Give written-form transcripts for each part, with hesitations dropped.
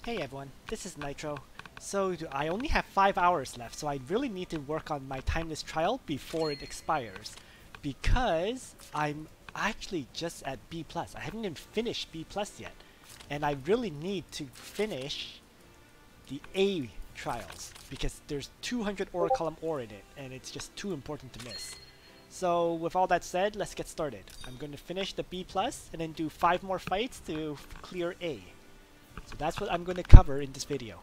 Hey everyone, this is Nitro. So I only have 5 hours left, so I really need to work on my timeless trial before it expires. Because I'm actually just at B+. I haven't even finished B+ yet. And I really need to finish the A trials, because there's 200 ore column ore in it, and it's just too important to miss. So with all that said, let's get started. I'm going to finish the B+, and then do 5 more fights to clear A. So that's what I'm going to cover in this video.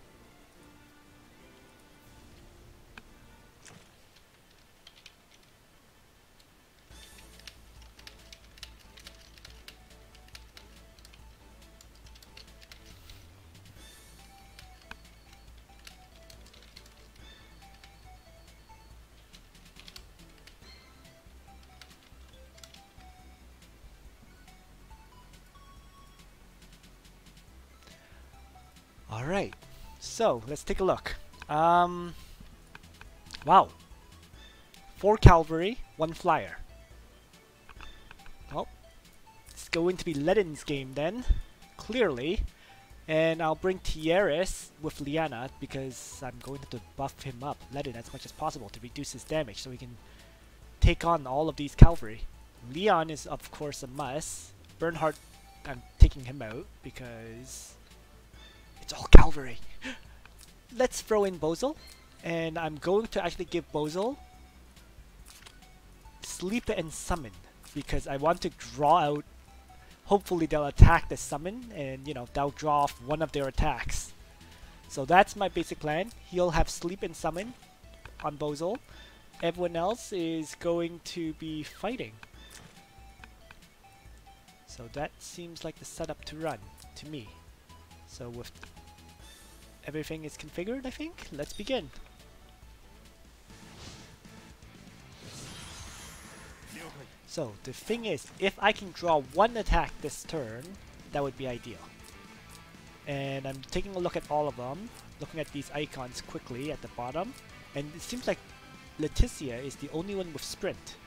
Alright, so let's take a look. Wow. 4 cavalry, 1 flyer. Well, it's going to be Ledin's game then, clearly. And I'll bring Tieres with Liana because I'm going to buff him up, Ledin, as much as possible to reduce his damage so he can take on all of these cavalry. Leon is of course a must. Bernhardt, I'm taking him out because it's all cavalry. Let's throw in Bozel, and I'm going to actually give Bozel Sleep and Summon because I want to draw out. Hopefully they'll attack the summon, and you know, they'll draw off one of their attacks. So that's my basic plan. He'll have Sleep and Summon on Bozel. Everyone else is going to be fighting. So that seems like the setup to run to me. So with everything is configured, I think, let's begin. So the thing is, if I can draw 1 attack this turn, that would be ideal. And I'm taking a look at all of them, looking at these icons quickly at the bottom, and it seems like Leticia is the only one with sprint.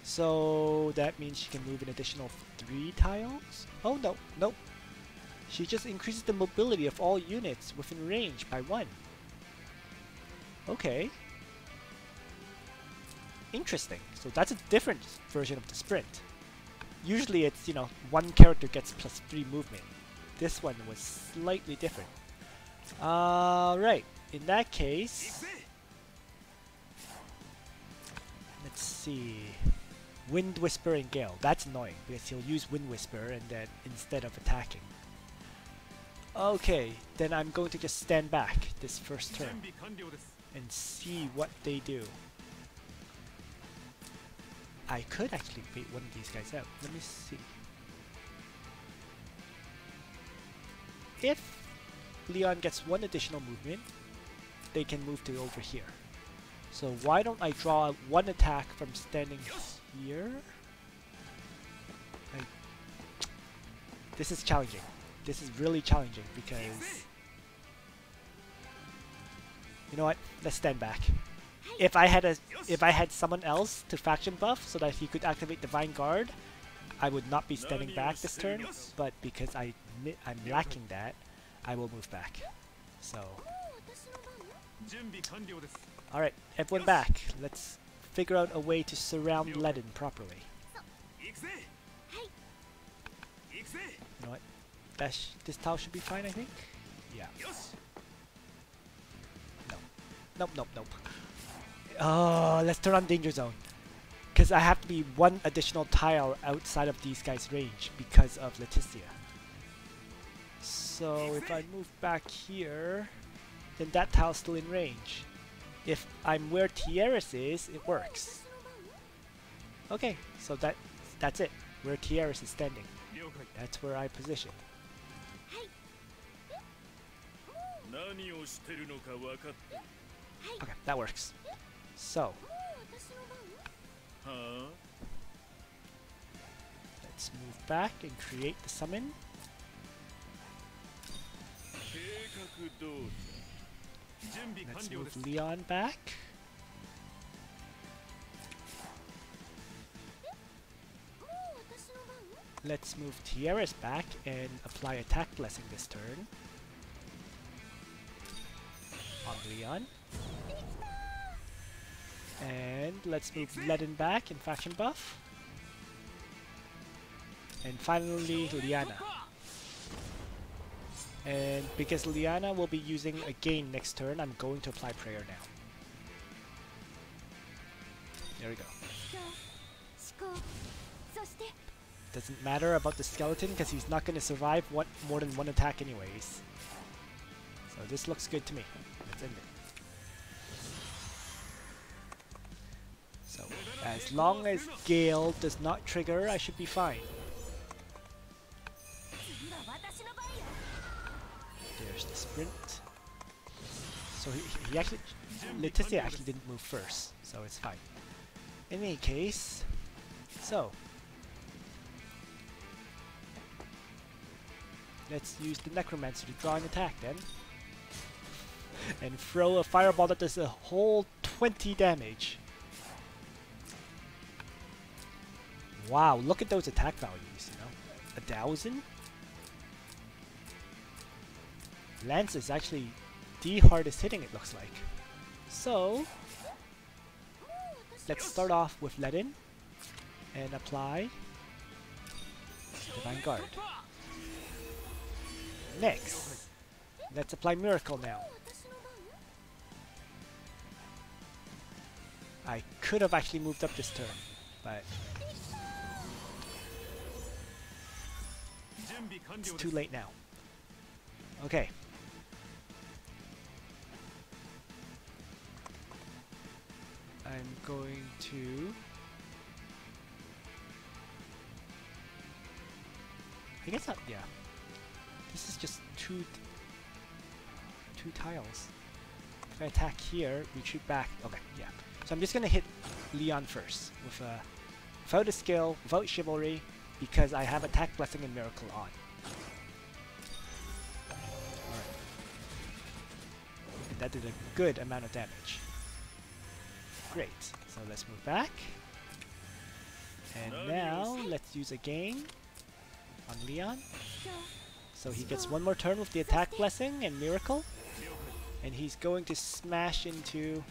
So that means she can move an additional 3 tiles? Oh no, nope. She just increases the mobility of all units within range by 1. Okay. Interesting. So that's a different version of the sprint. Usually it's, you know, 1 character gets plus 3 movement. This one was slightly different. Right. In that case, let's see. Wind Whisper and Gale. That's annoying because he'll use Wind Whisper and then instead of attacking. Okay, then I'm going to just stand back this first turn and see what they do. I could actually bait one of these guys out. Let me see. If Leon gets 1 additional movement, they can move to over here. So why don't I draw 1 attack from standing here? This is challenging. This is really challenging because, you know what? Let's stand back. If I had someone else to faction buff so that he could activate Divine Guard, I would not be standing back this turn. But because I'm lacking that, I will move back. So, all right, everyone back. Let's figure out a way to surround Ledin properly. You know what? This tile should be fine, I think. Yeah. No. Nope. Nope. Nope. Oh, let's turn on Danger Zone. Because I have to be 1 additional tile outside of these guys' range because of Leticia. So if I move back here, then that tile's still in range. If I'm where Tieres is, it works. Okay, so that's it. Where Tieres is standing. That's where I position. Okay, that works. So, let's move back and create the summon. Let's move Leon back. Let's move Tieres back and apply attack blessing this turn. on Leon. And let's move Ledin back in faction buff. And finally Liana. And because Liana will be using again next turn, I'm going to apply prayer now. There we go. Doesn't matter about the skeleton because he's not going to survive more than one attack anyways. So this looks good to me. Let's end it. So as long as Gale does not trigger, I should be fine. There's the sprint. So he actually, Leticia actually didn't move first, so it's fine. In any case, so let's use the Necromancer to draw an attack then. And throw a fireball that does a whole 20 damage. Wow, look at those attack values, you know. 1,000? Lance is actually the hardest hitting, it looks like. So let's start off with Ledin and apply Divine Guard. Next, let's apply Miracle now. I could have actually moved up this turn, but it's too late now. Okay. I'm going to... I guess not, yeah. This is just two tiles. If I attack here, retreat back. Okay, yeah. So I'm just gonna hit Leon first with without a skill, without chivalry, because I have attack, blessing, and miracle on. Alright. And that did a good amount of damage. Great. So let's move back. And now let's use again on Leon. So he gets one more turn with the attack, blessing, and miracle. And he's going to smash into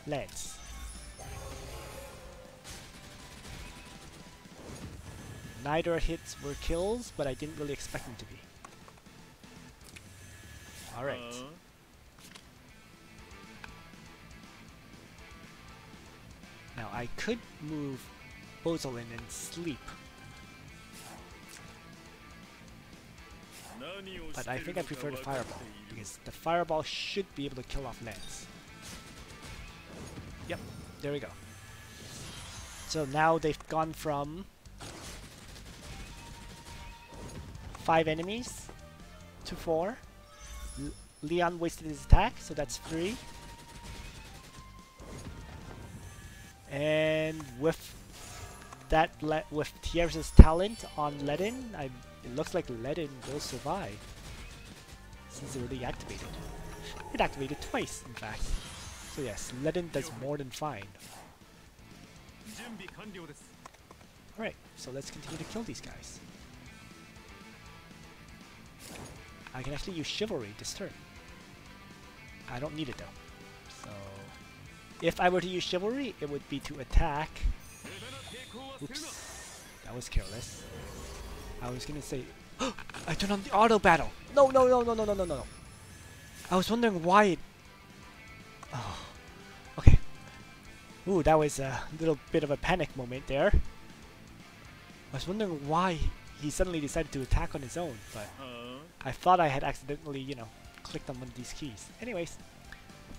Lance. Neither hits were kills, but I didn't really expect them to be. Alright. Now I could move Bozolin and sleep. But I think I prefer the fireball, because the fireball should be able to kill off Lance. Yep, there we go. So now they've gone from 5 enemies to 4. Leon wasted his attack, so that's 3. And with that, with Tier's talent on Ledin, it looks like Ledin will survive since it already activated. It activated twice, in fact. So yes, Ledin does more than fine. Alright, so let's continue to kill these guys. I can actually use Chivalry this turn. I don't need it though. So if I were to use Chivalry, it would be to attack. Oops, that was careless. I was gonna say, I turned on the auto battle. No, no, no, no, no, no, no, no. I was wondering why it. Oh, okay. Ooh, that was a little bit of a panic moment there. I was wondering why he suddenly decided to attack on his own, but I thought I had accidentally, you know, clicked on one of these keys. Anyways,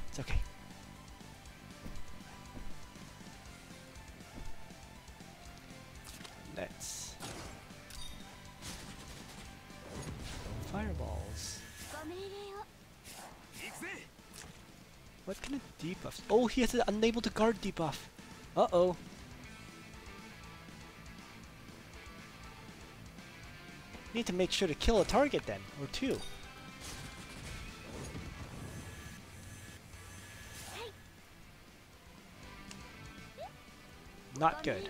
it's okay. Let's throw fireballs. What kind of debuffs? Oh, he has an unable to guard debuff. Uh-oh. Need to make sure to kill a target then, or 2. Not good.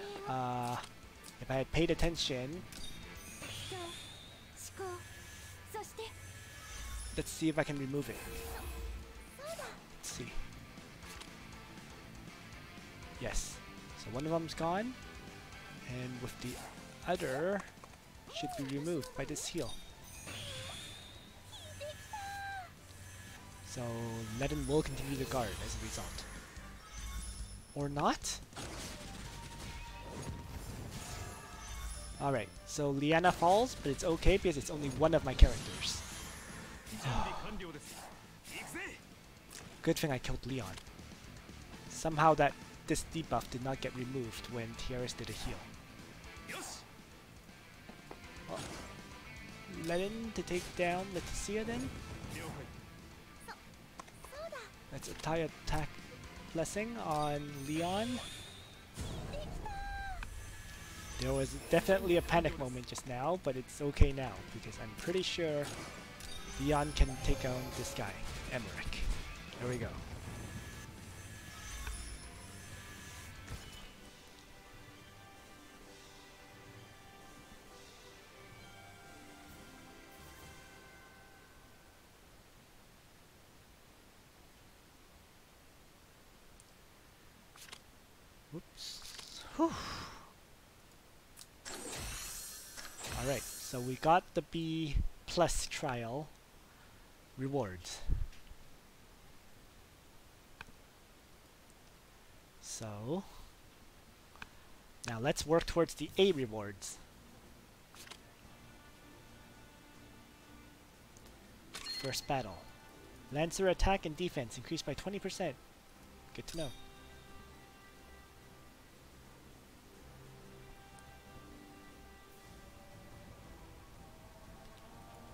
If I had paid attention. Let's see if I can remove it. Yes. So one of them's gone, and with the other should be removed by this heal. So Ledin will continue to guard as a result. Or not? Alright, so Liana falls, but it's okay because it's only one of my characters. Good thing I killed Leon. Somehow this debuff did not get removed when Tiaris did a heal. Well, Ledin to take down Leticia then. Let's tie attack blessing on Leon. There was definitely a panic moment just now, but it's okay now because I'm pretty sure Leon can take on this guy, Emmerich. There we go. Whoops. Whew. Alright, so we got the B plus trial rewards. So now let's work towards the A rewards. First battle. Lancer attack and defense increased by 20%. Good to know.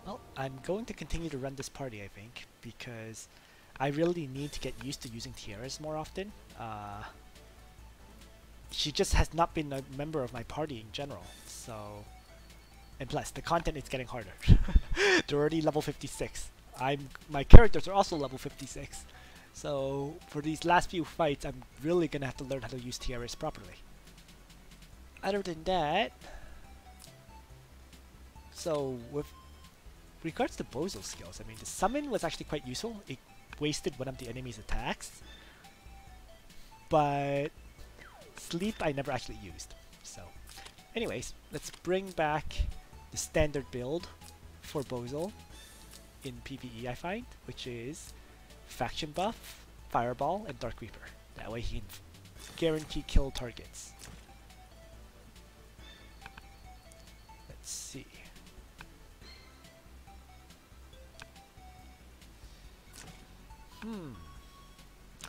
Well, I'm going to continue to run this party, I think, because I really need to get used to using tiaras more often. She just has not been a member of my party in general, so... And plus, the content is getting harder. They're already level 56. My characters are also level 56. So, for these last few fights, I'm really gonna have to learn how to use tiaras properly. Other than that... So, with regards to Bozo's skills, I mean, the summon was actually quite useful. It wasted one of the enemy's attacks. But sleep I never actually used. So, anyways, let's bring back the standard build for Bozo in PvE, I find, which is Faction Buff, Fireball, and Dark Reaper. That way he can guarantee kill targets. Let's see.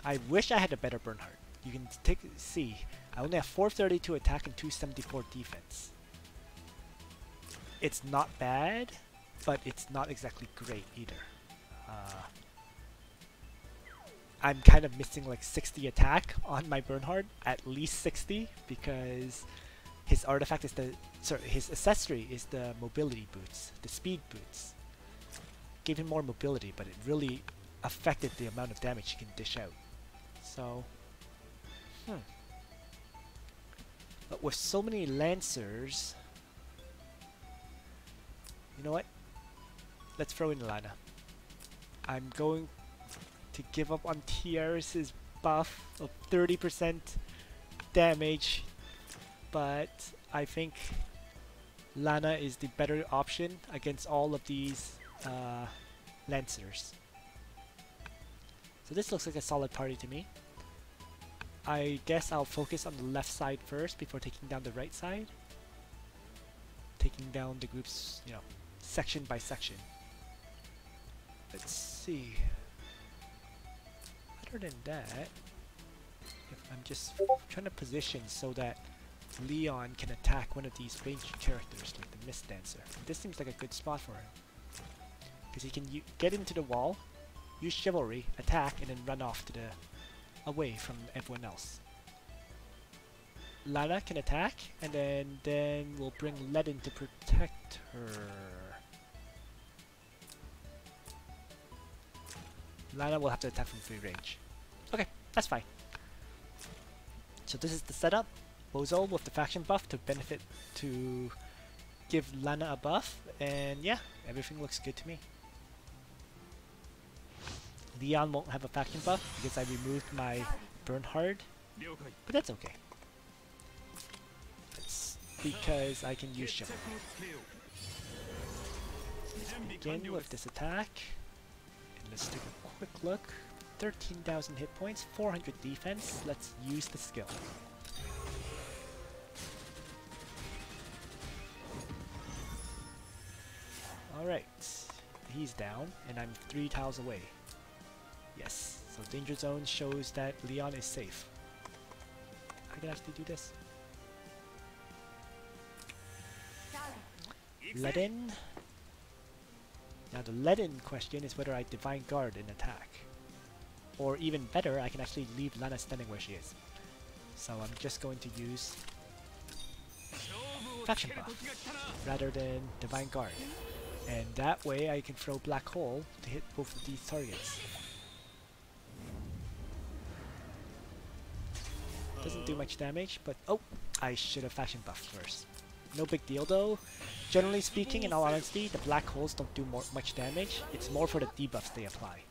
I wish I had a better Bernhardt. You can see, I only have 432 attack and 274 defense. It's not bad, but it's not exactly great either. I'm kind of missing like 60 attack on my Bernhardt, at least 60, because his artifact is his accessory is the mobility boots, the speed boots. Gave him more mobility, but it really affected the amount of damage he can dish out. So, but with so many Lancers, you know what? Let's throw in Lana. I'm going to give up on Tiaris' buff of 30% damage, but I think Lana is the better option against all of these Lancers. So this looks like a solid party to me. I guess I'll focus on the left side first before taking down the right side. Taking down the groups, you know, section by section. Let's see. Other than that, if I'm just trying to position so that Leon can attack one of these ranged characters like the Mist Dancer. This seems like a good spot for him. Because he can get into the wall, use Chivalry, attack, and then run off to the away from everyone else. Lana can attack, and then we'll bring Ledin to protect her. Lana will have to attack from free range. Okay, that's fine. So this is the setup. Bozo with the faction buff to benefit to give Lana a buff, and yeah, everything looks good to me. Leon won't have a faction buff because I removed my Bernhard But that's okay. It's because I can use Shimmer. Begin with this attack. And let's take a quick look. 13,000 hit points, 400 defense. Let's use the skill. Alright, he's down, and I'm 3 tiles away. Yes, so danger zone shows that Leon is safe. I can actually do this. Ledin. Now the Ledin question is whether I Divine Guard in attack. Or even better, I can actually leave Lana standing where she is. So I'm just going to use Faction Buff rather than Divine Guard. And that way I can throw Black Hole to hit both of these targets. Doesn't do much damage, but oh! I should have Faction Buffed first. No big deal though. Generally speaking, in all honesty, the Black Holes don't do much damage. It's more for the debuffs they apply.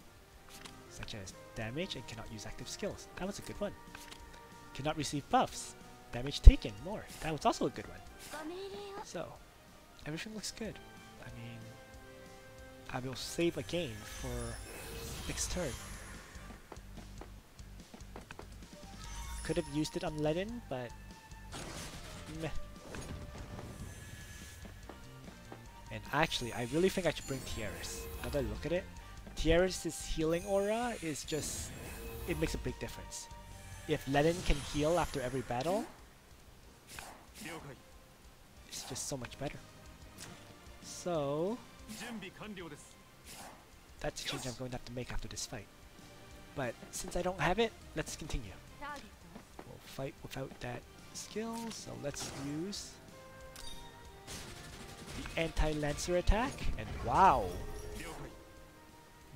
Such as damage and cannot use active skills. That was a good one. Cannot receive buffs. Damage taken, more. That was also a good one. So, everything looks good. I mean, I will save a game for next turn. Could have used it on Ledin, but meh. And actually, I really think I should bring Tiaris. Now that I look at it, Tiaris' healing aura is just, it makes a big difference. If Ledin can heal after every battle, it's just so much better. So, that's a change I'm going to have to make after this fight. But since I don't have it, let's continue. We'll fight without that skill, so let's use the anti-Lancer attack, and wow!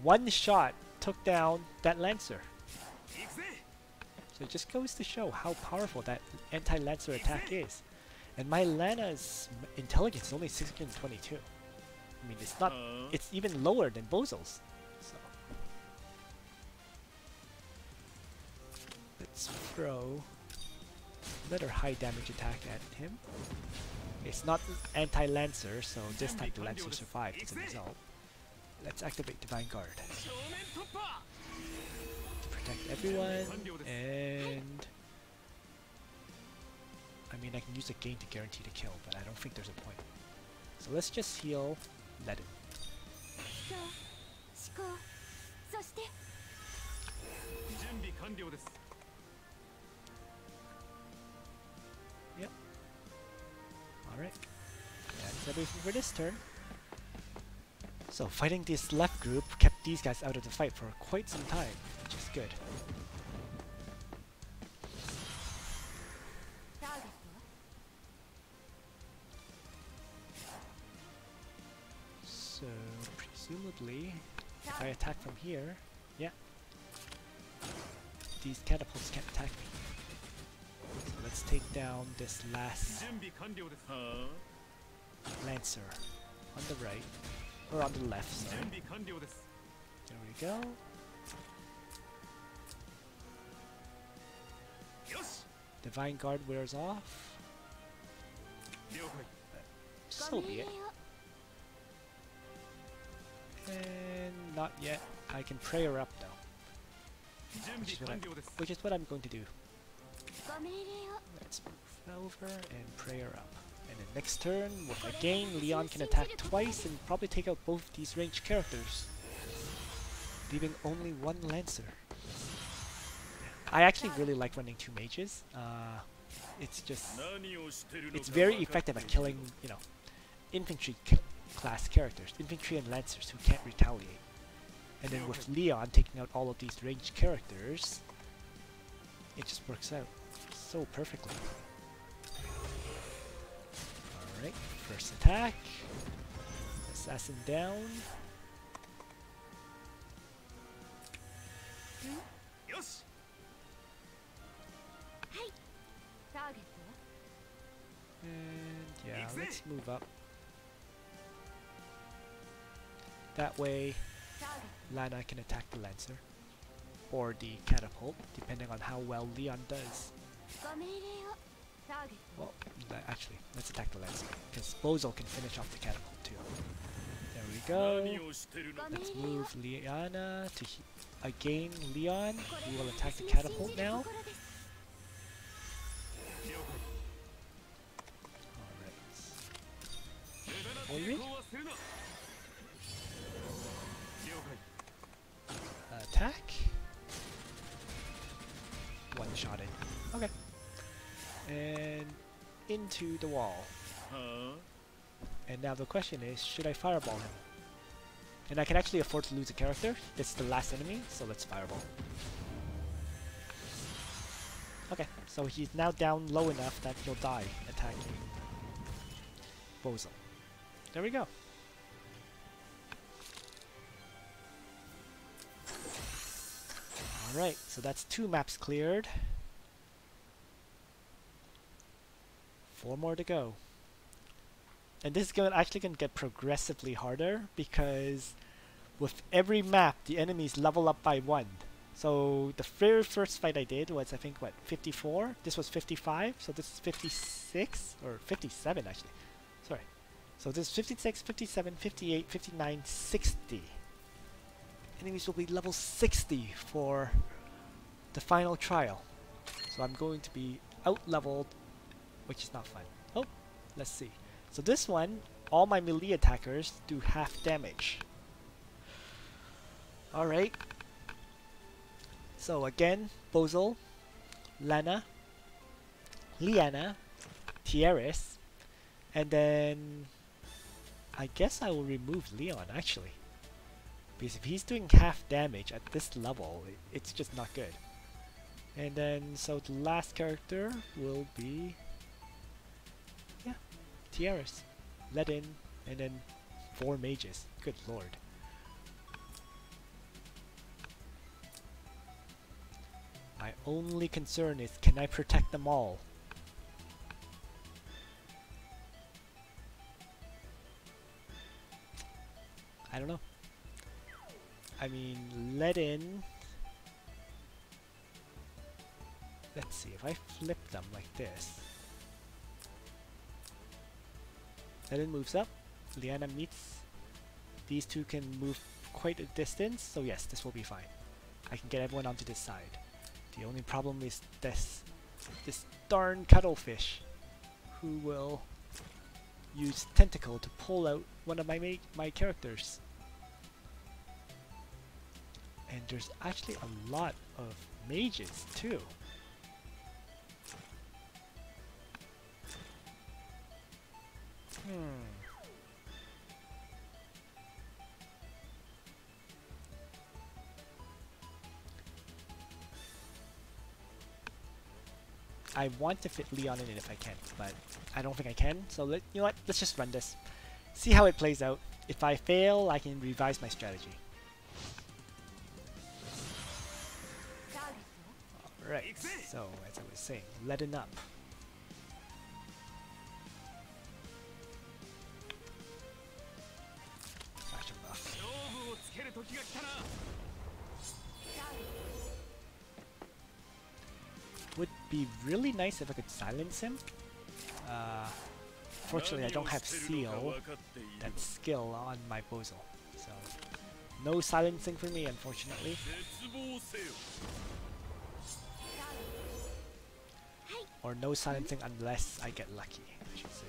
One shot took down that Lancer. So it just goes to show how powerful that anti-Lancer attack is. And my Lana's intelligence is only 622. I mean, it's not, it's even lower than Bozo's. So let's throw another high damage attack at him. It's not anti-Lancer, so this time the Lancer survived as a result. Let's activate Divine Guard to protect everyone, and I mean I can use a gain to guarantee the kill, but I don't think there's a point. So let's just heal Ledin. Yep. Alright. That's everything for this turn. So fighting this left group kept these guys out of the fight for quite some time, which is good. So presumably, if I attack from here, yeah, these catapults can't attack me. So let's take down this last Lancer on the right. Or on the left, sorry. There we go. Divine Guard wears off. So be it. And not yet. I can pray her up though. Which is what I'm going to do. Let's move over and pray her up. And then next turn, with a gain, Leon can attack twice and probably take out both these ranged characters, leaving only one Lancer. I actually really like running two mages. It's just, it's very effective at killing, you know, infantry class characters, infantry and Lancers who can't retaliate. And then with Leon taking out all of these ranged characters, it just works out so perfectly. Alright, first attack. Assassin down. And yeah, let's move up. That way, Lana can attack the Lancer. or the catapult, depending on how well Leon does. Well, actually, let's attack the Lancer, because Bozo can finish off the catapult too. There we go. Let's move Liana to again Leon. We will attack the catapult now. Alright. Attack. One shot it. Okay. And into the wall. And now the question is, should I fireball him? And I can actually afford to lose a character. It's the last enemy, so let's fireball. Okay, so he's now down low enough that he'll die attacking Bozo. There we go. Alright, so that's 2 maps cleared. 4 more to go. And this is actually going to get progressively harder because with every map the enemies level up by 1. So the very first fight I did was, I think, what, 54? This was 55, so this is 56, or 57 actually. Sorry. So this is 56, 57, 58, 59, 60. Enemies will be level 60 for the final trial. So I'm going to be out-leveled, which is not fun. Oh, let's see. So this one, all my melee attackers do half damage. Alright. So again, Bozo, Liana, Tieris, and then I guess I will remove Leon actually. Because if he's doing half damage at this level, it's just not good. And then, so the last character will be, yeah, Tieris, Ledin, and then 4 mages. Good lord. My only concern is, can I protect them all? I don't know. I mean, Ledin. Let's see, if I flip them like this. Ledin moves up, Liana meets. These two can move quite a distance, so yes, this will be fine. I can get everyone onto this side. The only problem is this darn cuttlefish, who will use tentacle to pull out one of my characters. And there's actually a lot of mages too. I want to fit Leon in it if I can, but I don't think I can, so you know what, let's just run this. See how it plays out. If I fail, I can revise my strategy. Alright, so as I was saying, Ledin up. Fashion buff. Would be really nice if I could silence him. Fortunately, I don't have seal, that skill on my Bozo, so no silencing for me, unfortunately. Or no silencing unless I get lucky, I should say.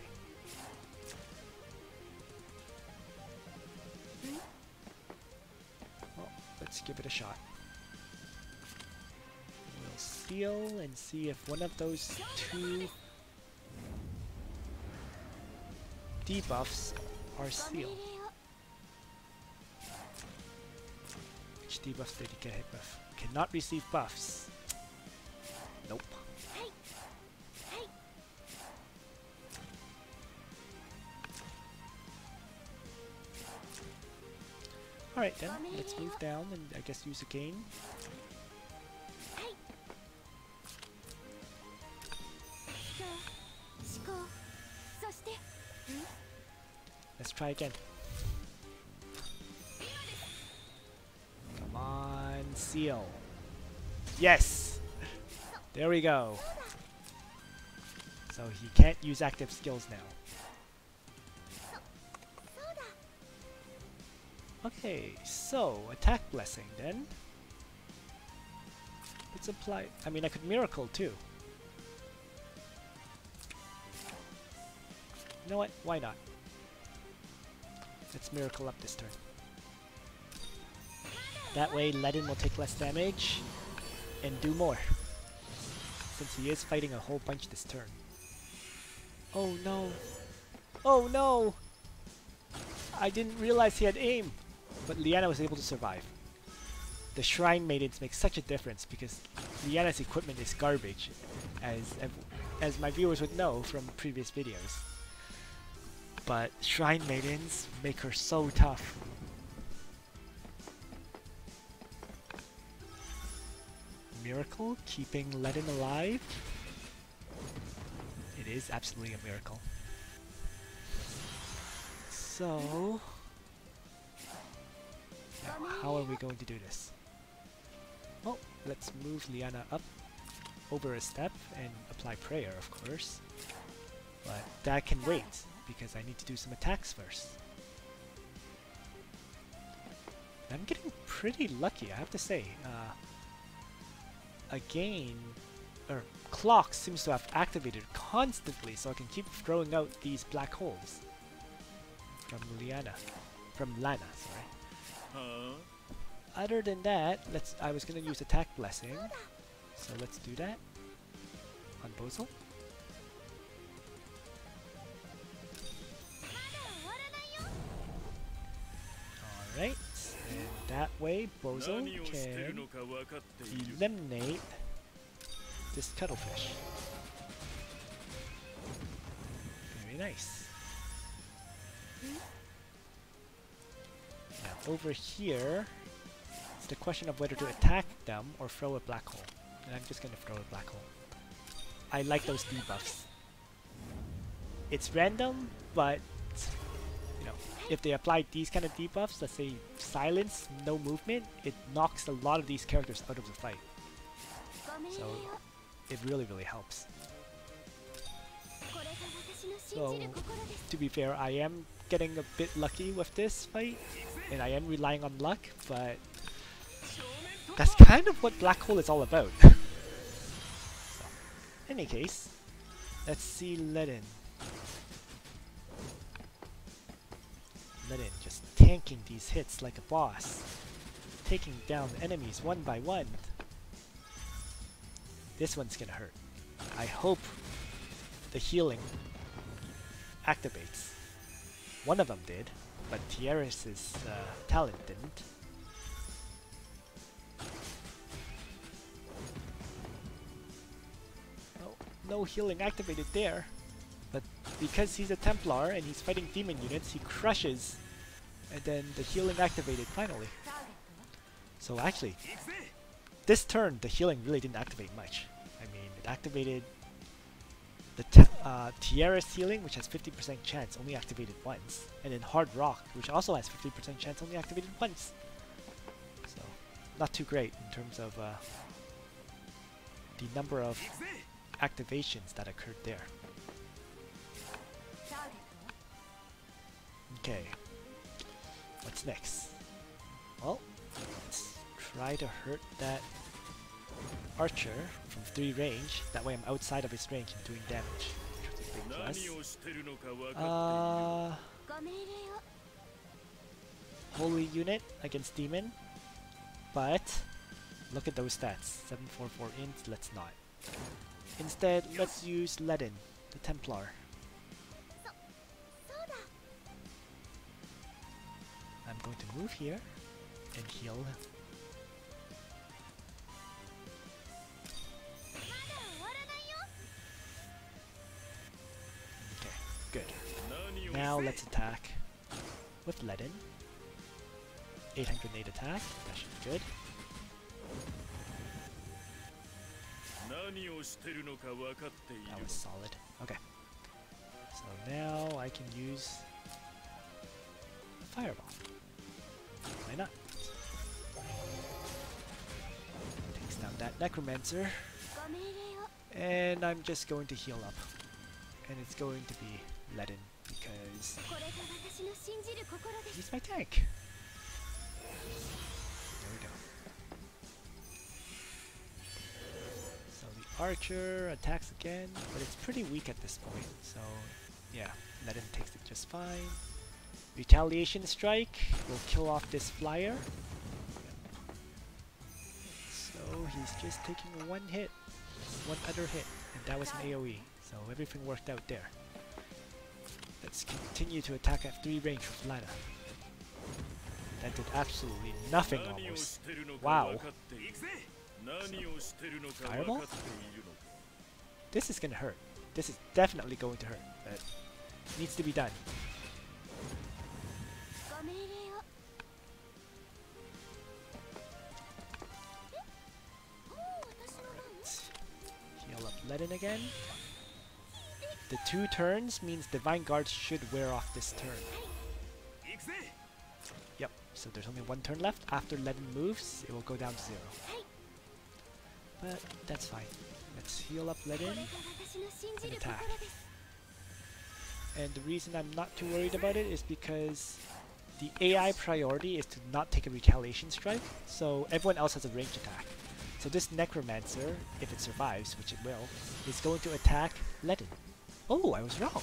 Well, let's give it a shot. We'll seal and see if one of those 2 debuffs are sealed. Which debuffs did he get hit with? Cannot receive buffs. Nope. Alright then, let's move down and I guess use a gain. Let's try again. Come on, seal. Yes! There we go. So he can't use active skills now. Okay, so attack blessing then. Let's apply. I mean, I could miracle too. You know what? Why not? Let's miracle up this turn. That way, Ledin will take less damage and do more. Since he is fighting a whole bunch this turn. Oh no! Oh no! I didn't realize he had aim! But Liana was able to survive. The Shrine Maidens make such a difference because Liana's equipment is garbage, as my viewers would know from previous videos. But Shrine Maidens make her so tough. Miracle keeping Ledin alive? It is absolutely a miracle. So... now, how are we going to do this? Oh, let's move Liana up over a step and apply prayer, of course. But that can wait, because I need to do some attacks first. I'm getting pretty lucky, I have to say. Again, clock seems to have activated constantly, so I can keep throwing out these black holes. From Lana, sorry. Other than that, I was gonna use attack blessing, so let's do that on Bozo. Alright, and that way Bozo can eliminate this cuttlefish. Very nice. Now over here, it's the question of whether to attack them or throw a black hole. And I'm just gonna throw a black hole. I like those debuffs. It's random, but you know, if they apply these kind of debuffs, let's say silence, no movement, it knocks a lot of these characters out of the fight. So it really, really helps. So, to be fair, I am getting a bit lucky with this fight, and I am relying on luck, but that's kind of what Black Hole is all about. So, in any case, let's see Ledin. Ledin just tanking these hits like a boss, taking down enemies one by one. This one's gonna hurt. I hope the healing activates. One of them did, but Tierra's talent didn't. Oh, no healing activated there. But because he's a Templar and he's fighting demon units, he crushes, and then the healing activated finally. So actually, this turn the healing really didn't activate much. I mean, it activated the Tierra's healing, which has 50% chance, only activated once, and then Hard Rock, which also has 50% chance, only activated once. So, not too great in terms of the number of activations that occurred there. Okay, what's next? Well, let's try to hurt that archer from 3 range. That way I'm outside of his range and doing damage, which is a big plus. Holy unit against demon, but look at those stats. 744 int, let's not. Instead, let's use Ledin, the Templar. I'm going to move here and heal him. Okay, good. Now let's attack with Ledin. 808 attack, that should be good. That was solid. Okay. So now I can use a fireball. Why not? Takes down that Necromancer. And I'm just going to heal up. And it's going to be Ledin because he's my tank. There we go. So the archer attacks again, but it's pretty weak at this point. So yeah, Ledin takes it just fine. Retaliation strike will kill off this flyer. So he's just taking one hit, one other hit, and that was an AoE. So everything worked out there. Let's continue to attack at 3 range with Lana. That did absolutely nothing almost. Wow. Fireball? This is gonna hurt. This is definitely going to hurt, but it needs to be done. Heal up Ledin again. The 2 turns means Divine Guard should wear off this turn. Yep, so there's only 1 turn left. After Ledin moves, it will go down to 0. But that's fine. Let's heal up Ledin and attack. And the reason I'm not too worried about it is because the AI priority is to not take a retaliation strike, so everyone else has a range attack. So this Necromancer, if it survives, which it will, is going to attack Ledin. Oh, I was wrong.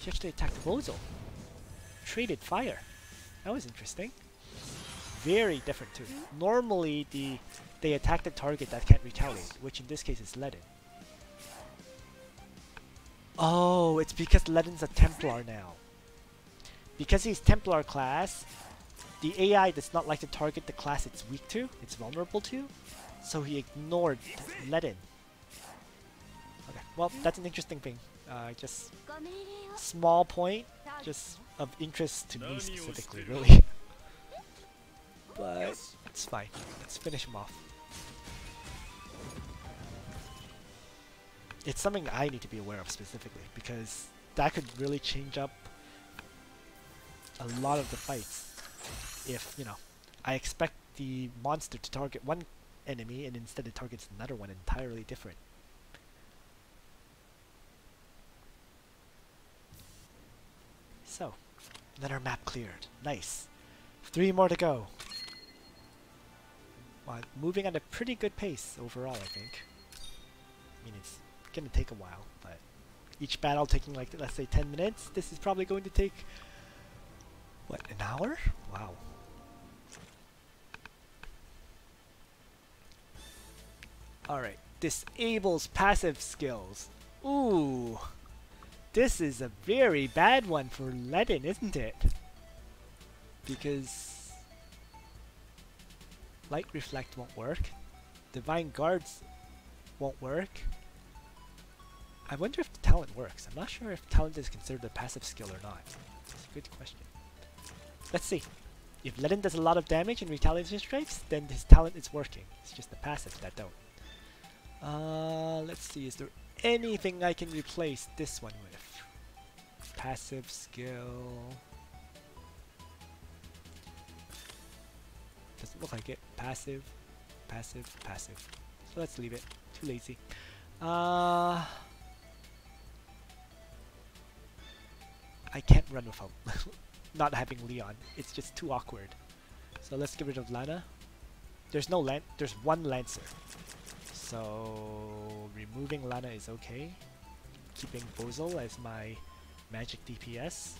She actually attacked Bozo. Traded fire. That was interesting. Very different too. Normally they attack the target that can't retaliate, which in this case is Ledin. Oh, it's because Ledin's a Templar now. Because he's Templar class, the AI does not like to target the class it's weak to, it's vulnerable to, so he ignored Ledin. Okay, well, that's an interesting thing. Just small point, just of interest to me specifically, really. But it's fine. Let's finish him off. It's something I need to be aware of specifically, because that could really change up a lot of the fights. If, you know, I expect the monster to target one enemy and instead it targets another one entirely different. So, another map cleared. Nice. 3 more to go. Well, moving at a pretty good pace overall, I think. I mean, it's gonna take a while, but each battle taking like, let's say 10 minutes, this is probably going to take, what, an hour? Wow. Alright, disables passive skills. Ooh. This is a very bad one for Ledin, isn't it? Because Light Reflect won't work. Divine Guards won't work. I wonder if the talent works. I'm not sure if talent is considered a passive skill or not. It's a good question. Let's see. If Ledin does a lot of damage in retaliation strikes, then his talent is working. It's just the passive that don't. Let's see. Is there anything I can replace this one with? Passive skill. Doesn't look like it. Passive, passive, passive. So let's leave it. Too lazy. I can't run without not having Leon. It's just too awkward. So let's get rid of Lana. There's no there's 1 Lancer. So removing Lana is okay. Keeping Bozo as my magic DPS.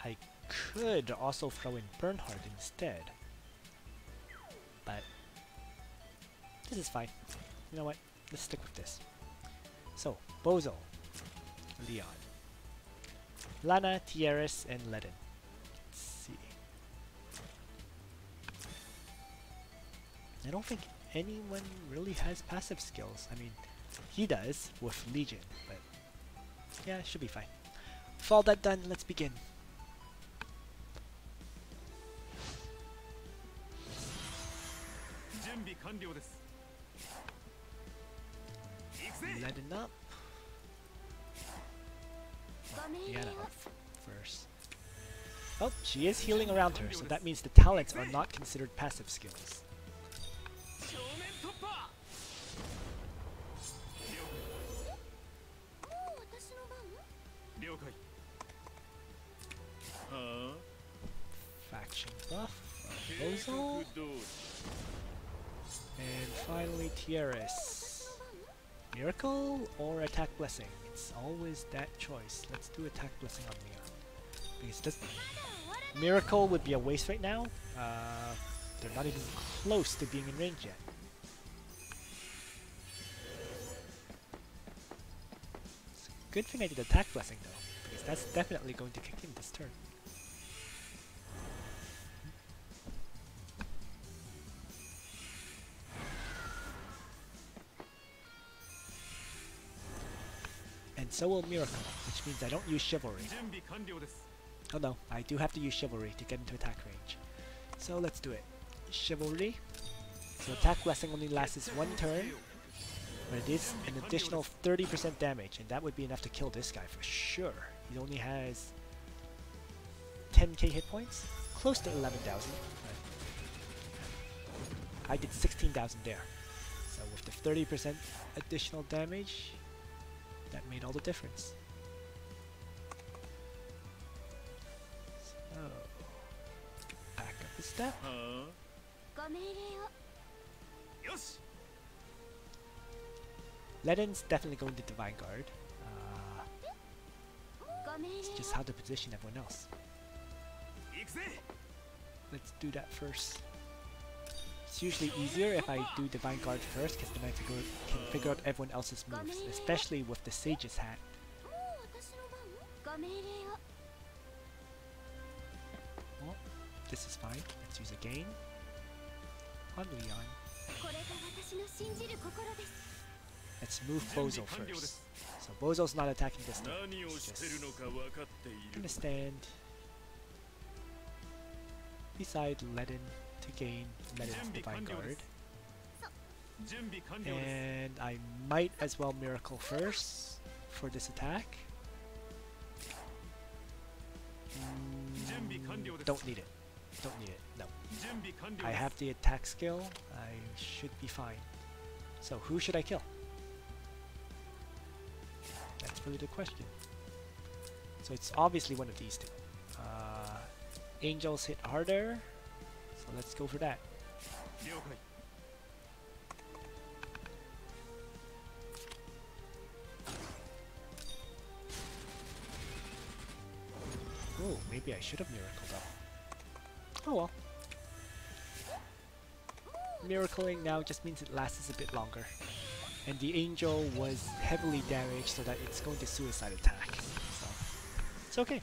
I could also throw in Bernhard instead. But this is fine. You know what? Let's stick with this. So, Bozo, Leon, Lana, Tieris, and Ledin. Let's see. I don't think anyone really has passive skills. I mean, he does with Legion, but yeah, it should be fine. With all that done, let's begin. Ledin up. Diana up first. Oh, she is healing around her, so that means the talents are not considered passive skills. Faction buff. Bozo. And finally Tieris. Miracle or Attack Blessing? It's always that choice. Let's do Attack Blessing on Mia. Because this Miracle would be a waste right now. They're not even close to being in range yet. It's a good thing I did Attack Blessing though, because that's definitely going to kick in this turn. And so will Miracle, which means I don't use Chivalry. Oh no, I do have to use Chivalry to get into attack range. So let's do it. Chivalry. So Attack Blessing only lasts one turn, but it is an additional 30% damage, and that would be enough to kill this guy for sure. He only has 10k hit points, close to 11,000. I did 16,000 there. So with the 30% additional damage, that made all the difference. So, back up a step. Ledin's definitely going to Divine Guard. It's just how to position everyone else. Let's do that first. It's usually easier if I do Divine Guard first, because then I can figure out everyone else's moves, especially with the Sage's hat. Well, this is fine. Let's use a gain on Leon. Let's move Bozo first. So Bozo's not attacking this turn. He's just gonna stand beside Ledin to gain Ledin's Divine Guard. And I might as well Miracle first for this attack. Don't need it. Don't need it. No. I have the attack skill. I should be fine. So who should I kill? That's really the question. So it's obviously one of these two. Angels hit harder, so let's go for that. Oh, maybe I should have miracled up. Oh well. Miracling now just means it lasts a bit longer. And the angel was heavily damaged so that it's going to suicide attack. So it's okay.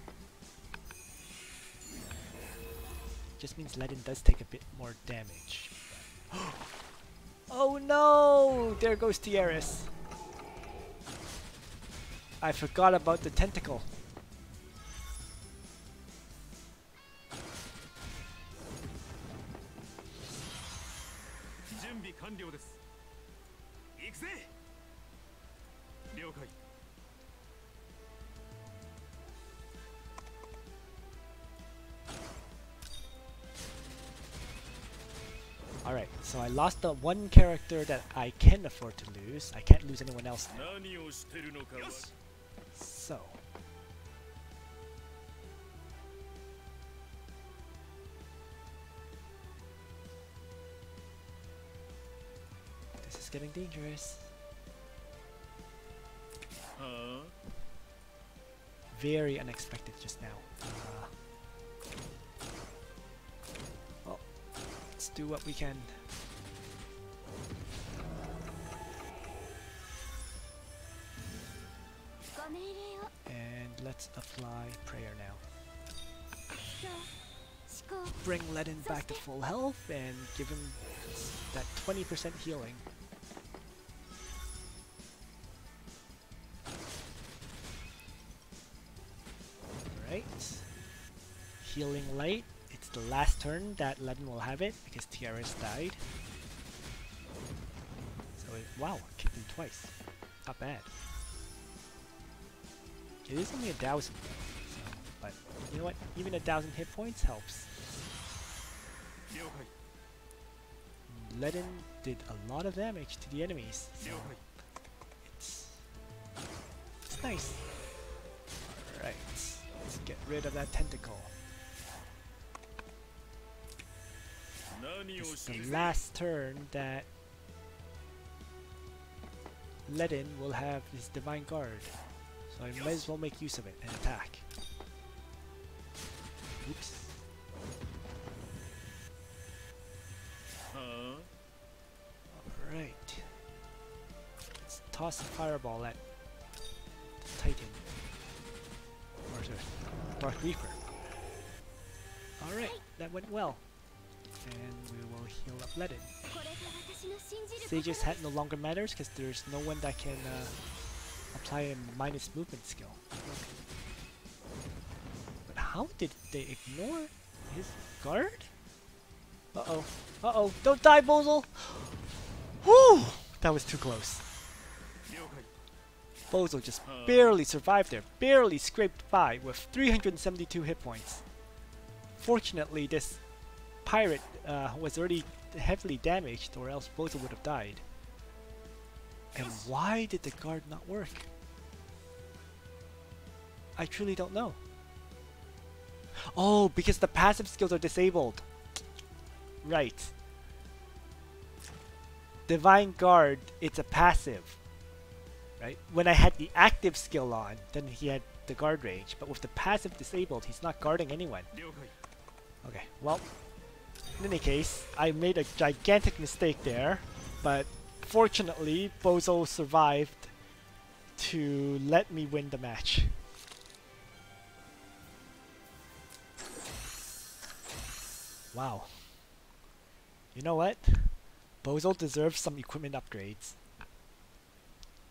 Just means Ledin does take a bit more damage. Oh no! There goes Tieris. I forgot about the tentacle. Alright, so I lost the one character that I can afford to lose. I can't lose anyone else now. So. This is getting dangerous. Very unexpected just now. Well, let's do what we can. And let's apply prayer now. Bring Ledin back to full health and give him that 20% healing. Alright. Healing light. It's the last turn that Ledin will have it because Tieris died. So wow, kicked him twice. Not bad. It is only 1,000 though, so, but you know what? Even 1,000 hit points helps. Ledin did a lot of damage to the enemies, so it's nice. Alright, let's get rid of that tentacle. This is the last turn that Ledin will have his Divine Guard. So I might as well make use of it and attack. Oops. Alright. Let's toss a fireball at the Titan. Or sorry, Dark Reaper. Alright, that went well. And we will heal up Ledin. Sage's hat no longer matters because there's no one that can apply a minus movement skill. But how did they ignore his guard? Uh-oh. Uh-oh. Don't die, Bozel! Whew! That was too close. Bozel just barely survived there. Barely scraped by with 372 hit points. Fortunately, this pirate was already heavily damaged, or else Bozo would have died. And why did the guard not work? I truly don't know. Oh, because the passive skills are disabled. Right. Divine Guard, it's a passive. Right? When I had the active skill on, then he had the guard range. But with the passive disabled, he's not guarding anyone. Okay, well, in any case, I made a gigantic mistake there, but fortunately, Bozo survived to let me win the match. Wow. You know what? Bozo deserves some equipment upgrades.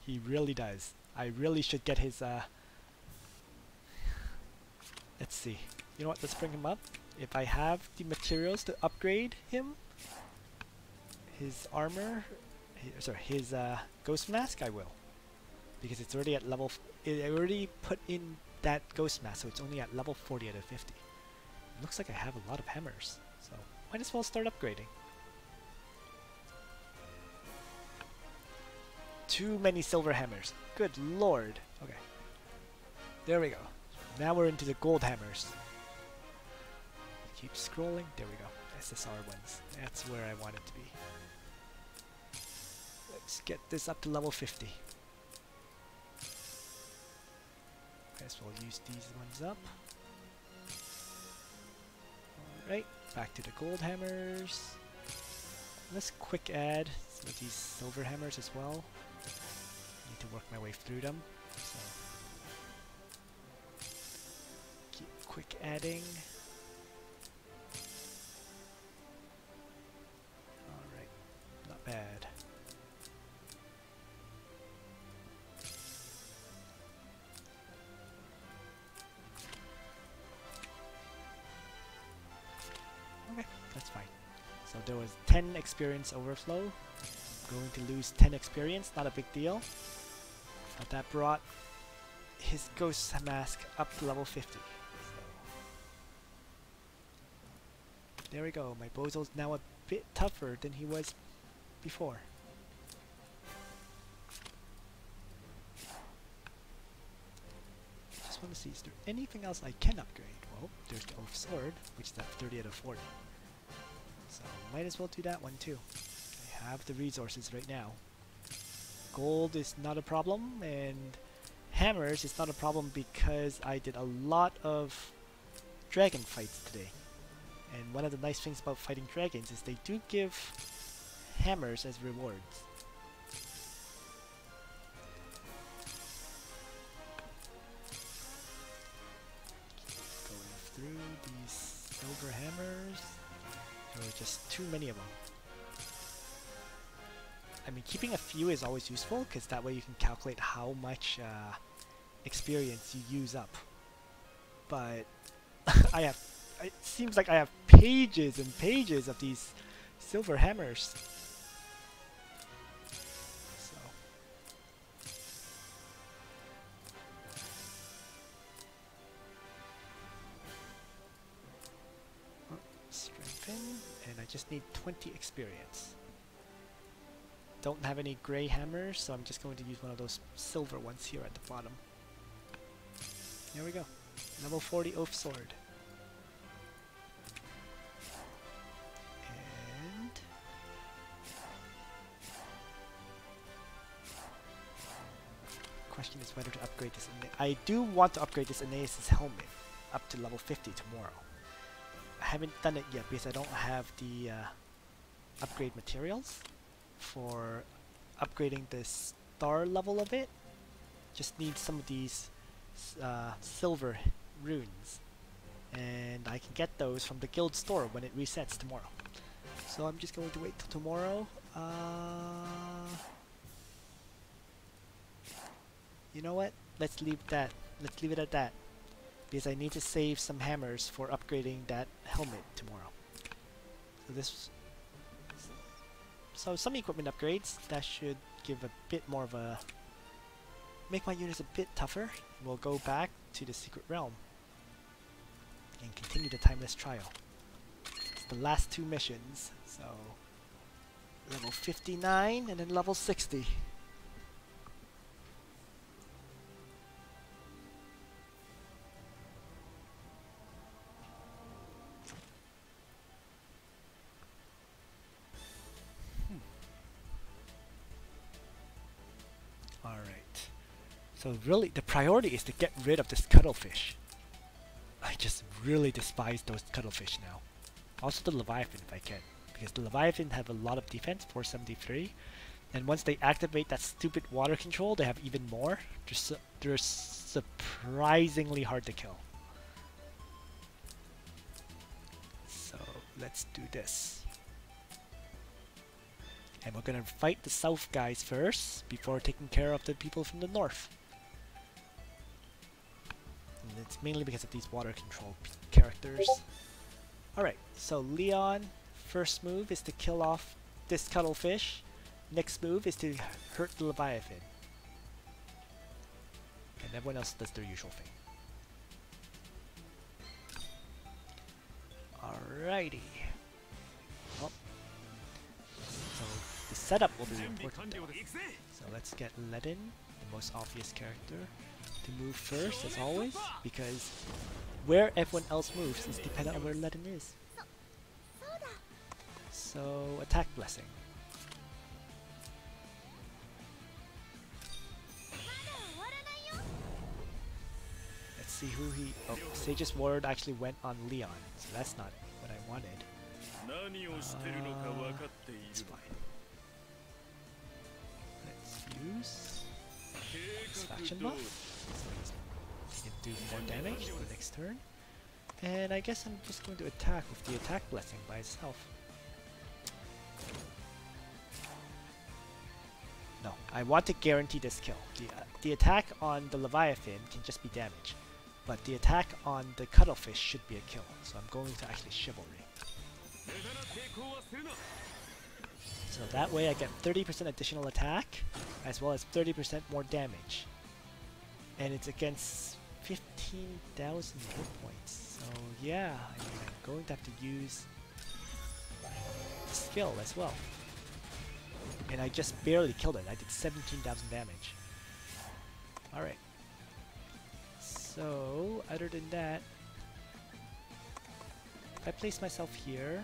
He really does. I really should get his, let's see. You know what? Let's bring him up. If I have the materials to upgrade him, his armor, his ghost mask, I will. Because it's already at level, I already put in that ghost mask, so it's only at level 40 out of 50. It looks like I have a lot of hammers, so might as well start upgrading. Too many silver hammers. Good lord. Okay. There we go. Now we're into the gold hammers. Keep scrolling. There we go. SSR ones. That's where I want it to be. Let's get this up to level 50. Guess we'll use these ones up. Alright, back to the gold hammers. Let's quick add some of these silver hammers as well. Need to work my way through them. So keep quick adding. Alright, not bad. Okay, that's fine. So there was 10 experience overflow. Going to lose 10 experience, not a big deal. But that brought his ghost mask up to level 50. So there we go. My Bozo's now a bit tougher than he was before. Just want to see, is there anything else I can upgrade? Well, there's the Oath Sword, which is at 30 out of 40. So might as well do that one too. I have the resources right now. Gold is not a problem, and hammers is not a problem because I did a lot of dragon fights today. And one of the nice things about fighting dragons is they do give hammers as rewards. Going through these silver hammers. There are just too many of them. I mean, keeping a few is always useful because that way you can calculate how much experience you use up. But it seems like I have pages and pages of these silver hammers. So strengthen, and I just need 20 experience. Don't have any gray hammers, so I'm just going to use one of those silver ones here at the bottom. Here we go. Level 40 Oath Sword. And question is whether to upgrade this. I do want to upgrade this Aeneas' helmet up to level 50 tomorrow. I haven't done it yet because I don't have the upgrade materials for upgrading the star level of it. Just need some of these silver runes, and I can get those from the guild store when it resets tomorrow. So I'm just going to wait till tomorrow. You know what? Let's leave that. Let's leave it at that, because I need to save some hammers for upgrading that helmet tomorrow. So some equipment upgrades that should give a bit more of a make my units a bit tougher. We'll go back to the secret realm and continue the timeless trial. It's the last 2 missions, so level 59 and then level 60. Alright. So really, the priority is to get rid of this cuttlefish. I just really despise those cuttlefish now. Also the Leviathan if I can, because the Leviathan have a lot of defense, 473, and once they activate that stupid water control, they have even more. They're surprisingly hard to kill. So let's do this. And we're gonna fight the south guys first, before taking care of the people from the north. And it's mainly because of these water control characters. Alright, so Leon, first move is to kill off this cuttlefish. Next move is to hurt the Leviathan. And everyone else does their usual thing. Alrighty. Oh. So the setup will be important though. So let's get Ledin, the most obvious character, to move first as always, because where everyone else moves is dependent on where Ledin is. So attack blessing. Let's see who he... Oh, Sage's word actually went on Leon, so that's not what I wanted. It's fine. Let's use this faction buff. So he can do more damage the next turn. And I guess I'm just going to attack with the attack blessing by itself. No, I want to guarantee this kill. The attack on the Leviathan can just be damage, but the attack on the cuttlefish should be a kill. So I'm going to actually chivalry. So that way I get 30% additional attack, as well as 30% more damage. And it's against 15,000 hit points. So yeah, I mean, I'm going to have to use the skill as well. And I just barely killed it. I did 17,000 damage. Alright. So, other than that, if I place myself here,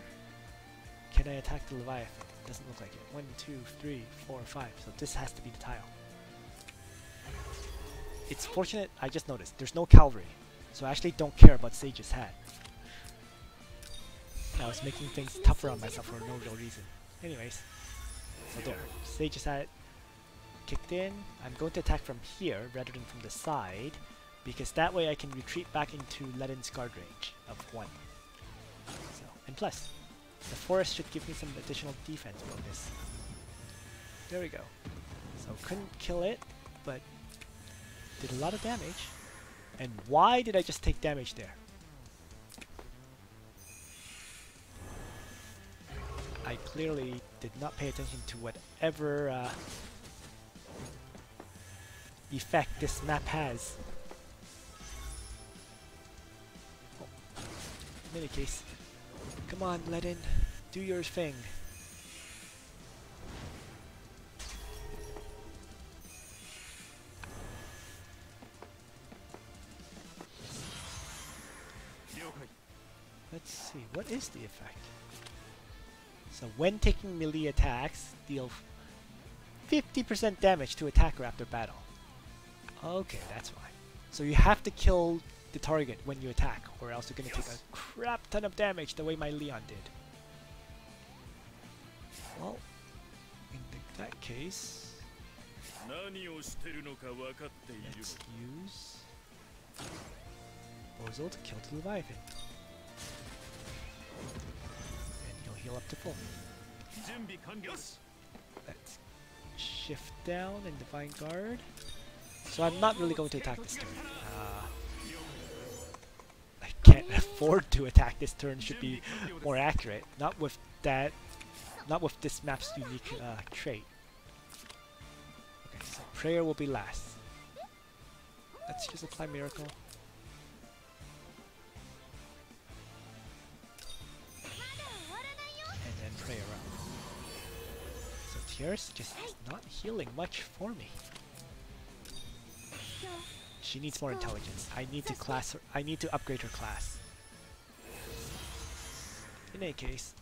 can I attack the Leviathan? Doesn't look like it. 1, 2, 3, 4, 5. So this has to be the tile. It's fortunate, I just noticed, there's no cavalry. So I actually don't care about Sage's hat. I was making things tougher on myself for no real reason. Anyways. So there, Sage's hat kicked in. I'm going to attack from here rather than from the side, because that way I can retreat back into Ledin's guard range of 1. So, and plus, the forest should give me some additional defense bonus. There we go. So couldn't kill it, but did a lot of damage. And why did I just take damage there? I clearly did not pay attention to whatever effect this map has. Oh. In any case, come on, Ledin, do your thing. what is the effect? So when taking melee attacks, deal 50% damage to attacker after battle. Okay, that's why. So you have to kill the target when you attack, or else you're gonna take a crap ton of damage the way my Leon did. Well, in that case, let's use Bozo to kill the Leviathan. And he'll heal up to full. Let's shift down and Divine Guard. So I'm not really going to attack this turn. I can't afford to attack this turn, should be more accurate. Not with that, not with this map's unique trait. Okay, so Prayer will be last. Let's just apply Miracle. And then Prayer up. So Tiaris just is not healing much for me. She needs more intelligence. I need to class her. I need to upgrade her class. In any case,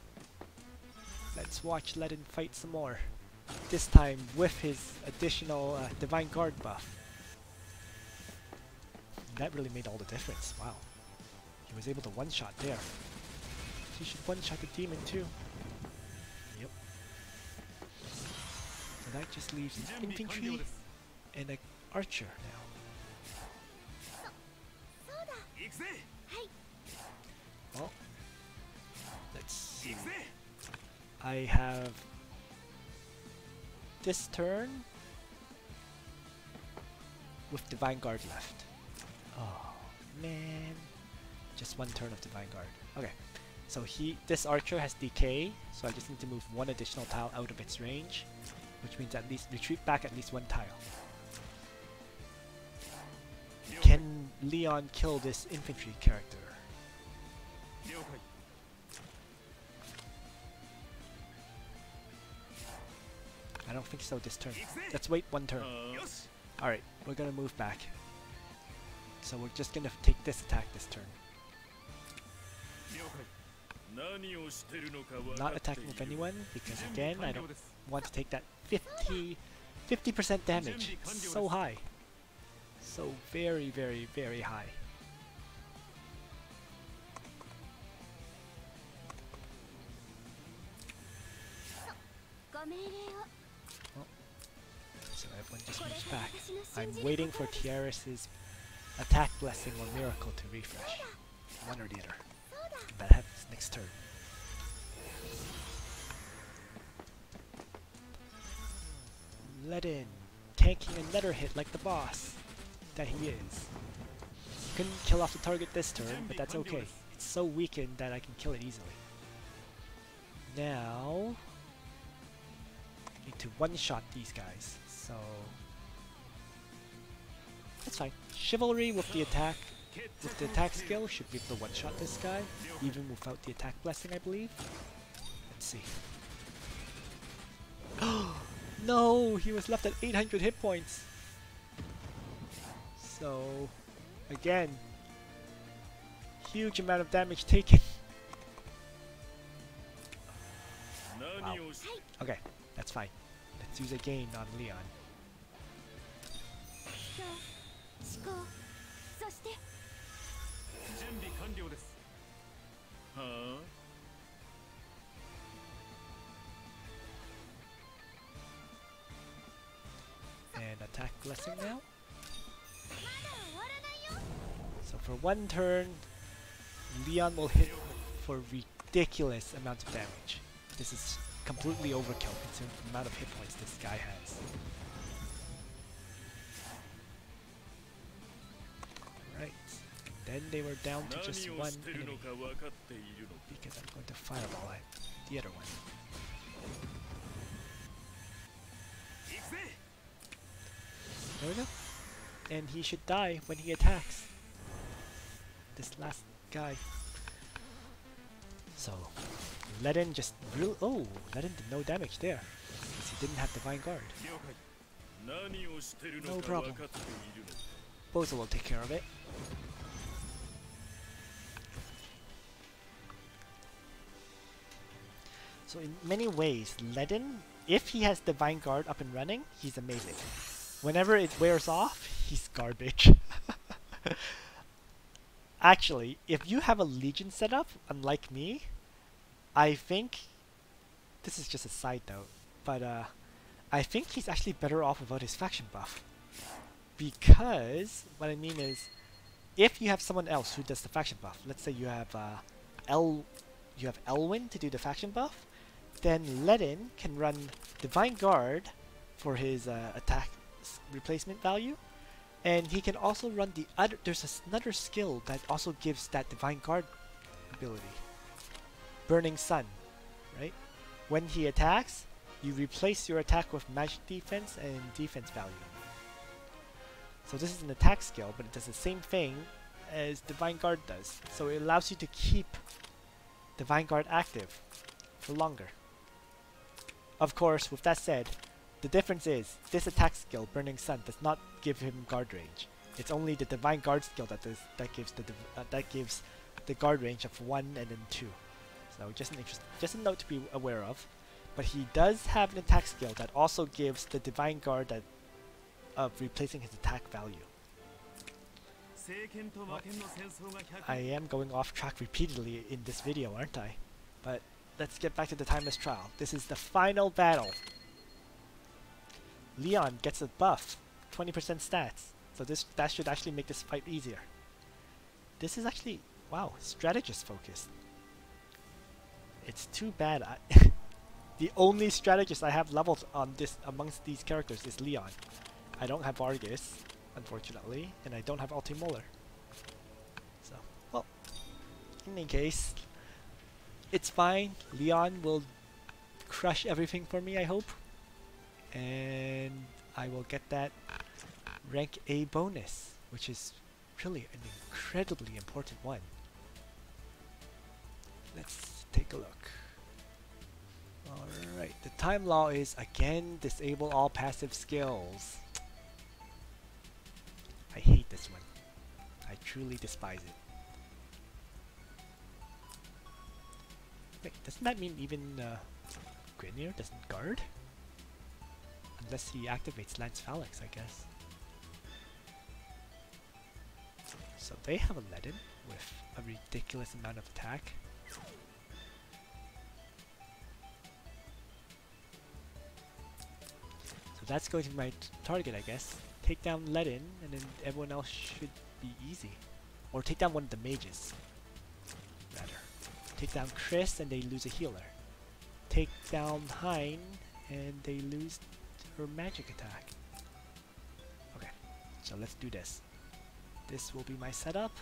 let's watch Ledin fight some more. This time with his additional Divine Guard buff. That really made all the difference. Wow. He was able to one-shot there. He should one-shot the demon too. Yep. So that just leaves an infantry and an archer now. Well, let's see. I have this turn with Divine Guard left. Oh man, just one turn of Divine Guard. Okay, so this archer has decay, so I just need to move one additional tile out of its range, which means at least retreat back at least one tile. Can Leon kill this infantry character? I don't think so this turn. Let's wait one turn. Alright, we're gonna move back. So we're just gonna take this attack this turn. Not attacking with anyone, because again, I don't want to take that 50% damage. It's so high. So very, very, very high. Oh. So everyone just moves back. I'm waiting for Tiaris' attack blessing or miracle to refresh. One or the other. That happens next turn. Ledin, tanking another hit like the boss that he is. Couldn't kill off the target this turn, but that's okay. It's so weakened that I can kill it easily. Now, need to one-shot these guys, so that's fine. Chivalry with the attack skill should be able to one-shot this guy, even without the attack blessing, I believe. Let's see. No, he was left at 800 hit points. So, again, huge amount of damage taken. Wow. Okay, that's fine. Let's use a gain on Leon. And attack blessing now. So for one turn, Leon will hit for ridiculous amounts of damage. This is completely overkill considering the amount of hit points this guy has. Right. Then they were down to just one enemy. Because I'm going to fireball at the other one. There we go. And he should die when he attacks. This last guy. So, Ledin just oh, Ledin did no damage there. Because he didn't have Divine Guard. No problem. Bozo will take care of it. So in many ways, Ledin, if he has Divine Guard up and running, he's amazing. Whenever it wears off, he's garbage. Actually, if you have a Legion setup, unlike me, I think, this is just a side note, but I think he's actually better off without his faction buff. Because, what I mean is, if you have someone else who does the faction buff, let's say you have Elwyn to do the faction buff, then Ledin can run Divine Guard for his attack replacement value, and he can also run the other. There's another skill that also gives that Divine Guard ability, Burning Sun, right? When he attacks, you replace your attack with magic defense and defense value. So this is an attack skill, but it does the same thing as Divine Guard does. So it allows you to keep Divine Guard active for longer. Of course, with that said, the difference is this attack skill, Burning Sun, does not give him guard range. It's only the Divine Guard skill that gives the guard range of 1 and then 2. So just a note to be aware of. But he does have an attack skill that also gives the Divine Guard that of replacing his attack value. I am going off track repeatedly in this video, aren't I? But let's get back to the timeless trial. This is the final battle. Leon gets a buff, 20% stats. So that should actually make this fight easier. This is actually, wow, strategist focused. It's too bad the only strategist I have leveled on this amongst these characters is Leon. I don't have Argus, unfortunately, and I don't have Ultimolar. So, well, in any case, it's fine. Leon will crush everything for me, I hope. And I will get that rank A bonus, which is really an incredibly important one. Let's take a look. Alright, the time law is again disable all passive skills. I hate this one. I truly despise it. Wait, doesn't that mean even Grineer doesn't guard? Unless he activates Lance Phalanx, I guess. So they have a Ledin with a ridiculous amount of attack. So that's going to be my target, I guess. Take down Ledin, and then everyone else should be easy. Or take down one of the mages, rather. Take down Chris, and they lose a healer. Take down Hein, and they lose her magic attack. Okay, so let's do this. This will be my setup.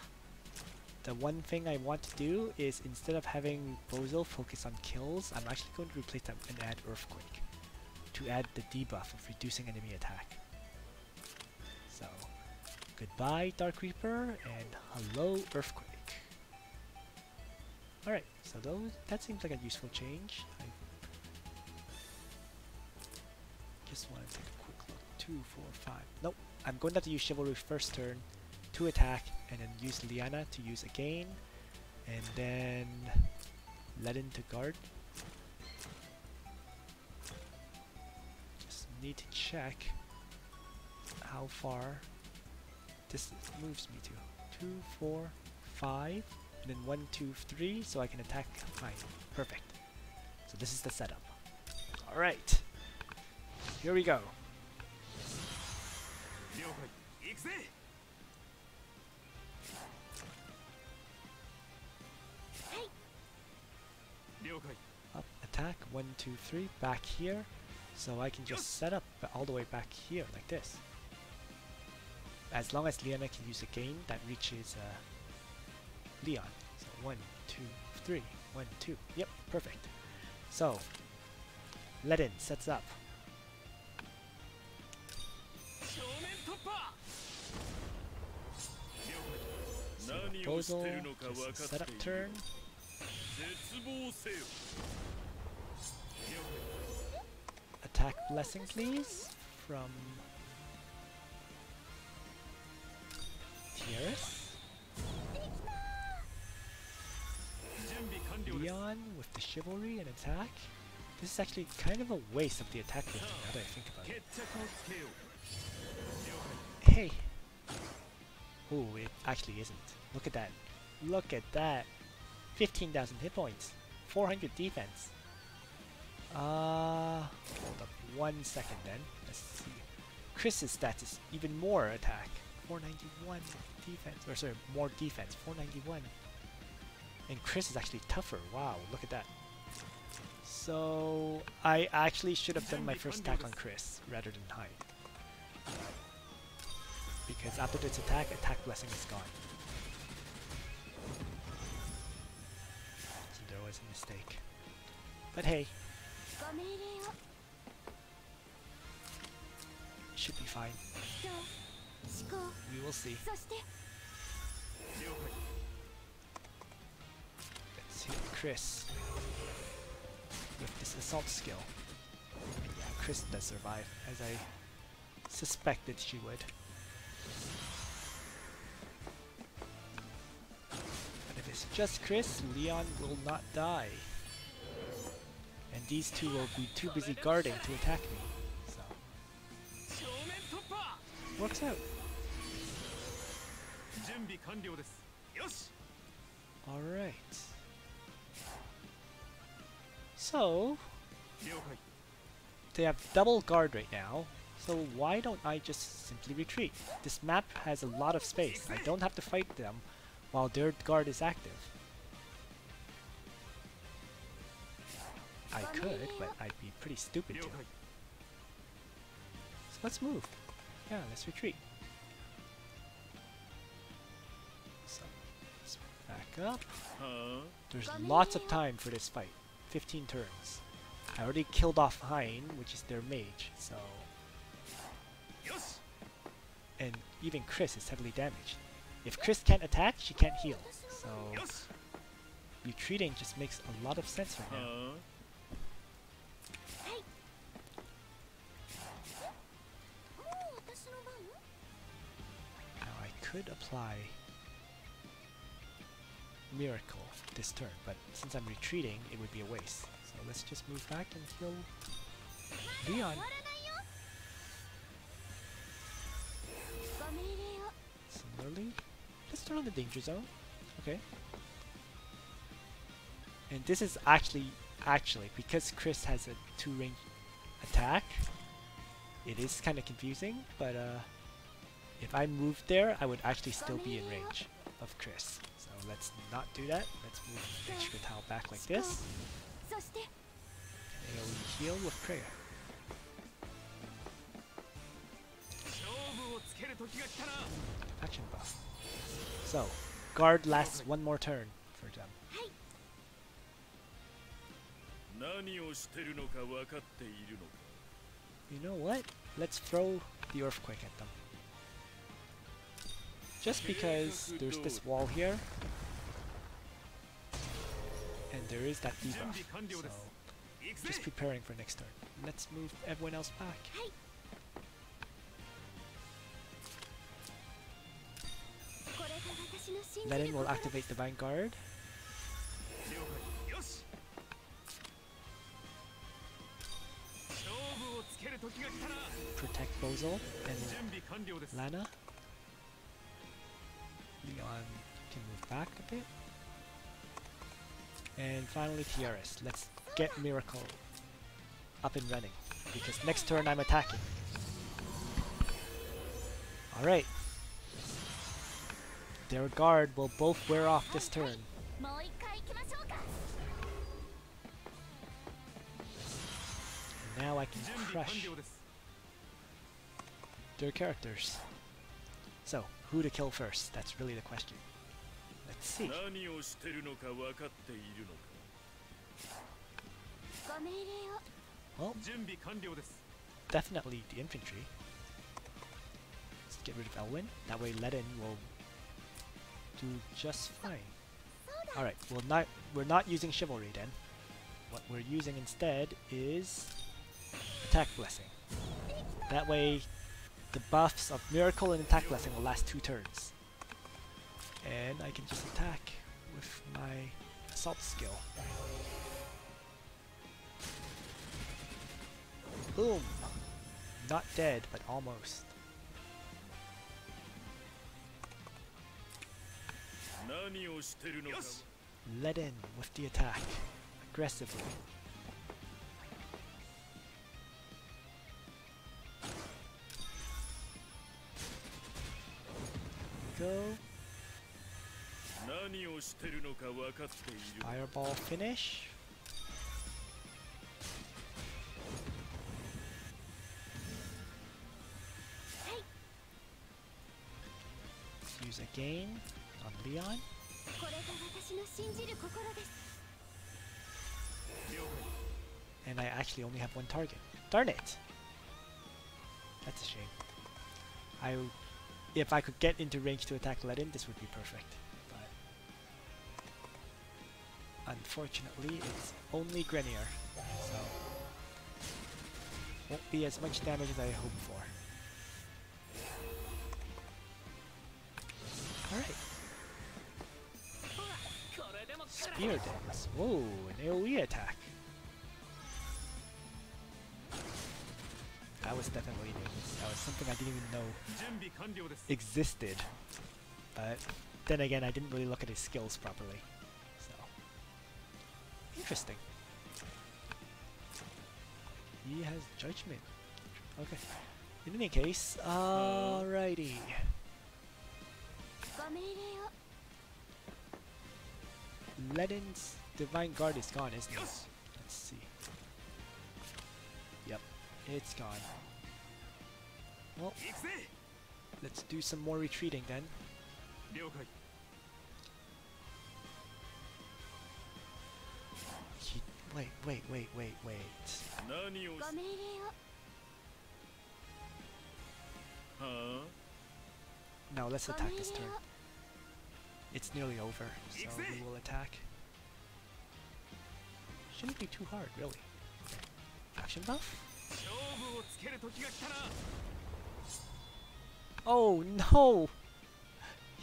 The one thing I want to do is, instead of having Bozo focus on kills, I'm actually going to replace that and add Earthquake to add the debuff of reducing enemy attack. So, goodbye Dark Reaper, and hello Earthquake. Alright, so that seems like a useful change. I just want to take a quick look. 2, 4, 5. Nope, I'm going to have to use Chivalry first turn to attack, and then use Liana to use again, and then Ledin to guard. Just need to check how far this moves me to. 2, 4, 5, and then 1, 2, 3, so I can attack Hein. Perfect. So this is the setup. Alright. Here we go. Up, attack, 1, 2, 3, back here. So I can just set up all the way back here, like this. As long as Liana can use a gain that reaches Leon. So 1, 2, 3, 1, 2. Yep, perfect. So, Ledin sets up. Proposal, just a setup turn. Attack blessing, please, from Tierras. Leon with the Chivalry and attack? This is actually kind of a waste of the attack lifting now that I think about it. Hey! Ooh, it actually isn't. Look at that. Look at that! 15,000 hit points. 400 defense. Hold up 1 second then. Let's see. Chris's stats is even more attack. 491 defense. Or sorry, more defense. 491. And Chris is actually tougher. Wow, look at that. So I actually should have done my first attack on Chris rather than Hyde. Because after this attack, attack blessing is gone. So there was a mistake. But hey. It should be fine. We will see. Let's see Chris with this assault skill. And yeah, Chris does survive, as I suspected she would. But if it's just Chris, Leon will not die. And these two will be too busy guarding to attack me. So works out. Alright. So they have double guard right now, so why don't I just simply retreat? This map has a lot of space. I don't have to fight them while their guard is active. I could, but I'd be pretty stupid to. So let's move. Yeah, let's retreat. So let's back up. There's lots of time for this fight. 15 turns. I already killed off Hein, which is their mage, so... And even Chris is heavily damaged. If Chris can't attack, she can't heal. So retreating just makes a lot of sense right now. Now I could apply Miracle this turn, but since I'm retreating, it would be a waste. So let's just move back and heal Leon. Similarly, let's turn on the danger zone. Okay. And this is actually because Chris has a 2-range attack, it is kind of confusing, but if I moved there, I would actually still be in range of Chris. So let's not do that. Let's move the extra tile back like this. AoE heal with prayer. Action buff. So, guard lasts one more turn for them. You know what? Let's throw the earthquake at them. Just because there's this wall here, and there is that debuff, so just preparing for next turn. Let's move everyone else back. Ledin will activate the Vanguard. Protect Bozel and Lana. Leon can move back a bit. And finally TRS. Let's get Miracle up and running, because next turn I'm attacking. Alright. Their guard will both wear off this turn. And now I can crush their characters. So, who to kill first? That's really the question. Let's see. Well, definitely the infantry. Let's get rid of Elwyn. That way Ledin will do just fine. Alright, we're not using Chivalry then. What we're using instead is Attack Blessing. That way the buffs of Miracle and Attack Blessing will last 2 turns. And I can just attack with my assault skill. Boom! Not dead, but almost. Ledin with the attack. Aggressively. Go. Fireball finish. Let's use again on Leon. And I actually only have one target. Darn it! That's a shame. If I could get into range to attack Ledin, this would be perfect. But unfortunately, it's only Grenier, so won't be as much damage as I hoped for. Alright. Spear dance. Whoa, an AoE attack. That was definitely new. That was something I didn't even know existed. But then again, I didn't really look at his skills properly. So, interesting. He has judgment. Okay. In any case, alrighty. Ledin's Divine Guard is gone, isn't it? Let's see. Yep, it's gone. Well, let's do some more retreating then. Wait. Now let's attack this turn. It's nearly over, so we will attack. Shouldn't be too hard, really. Action buff? Oh no!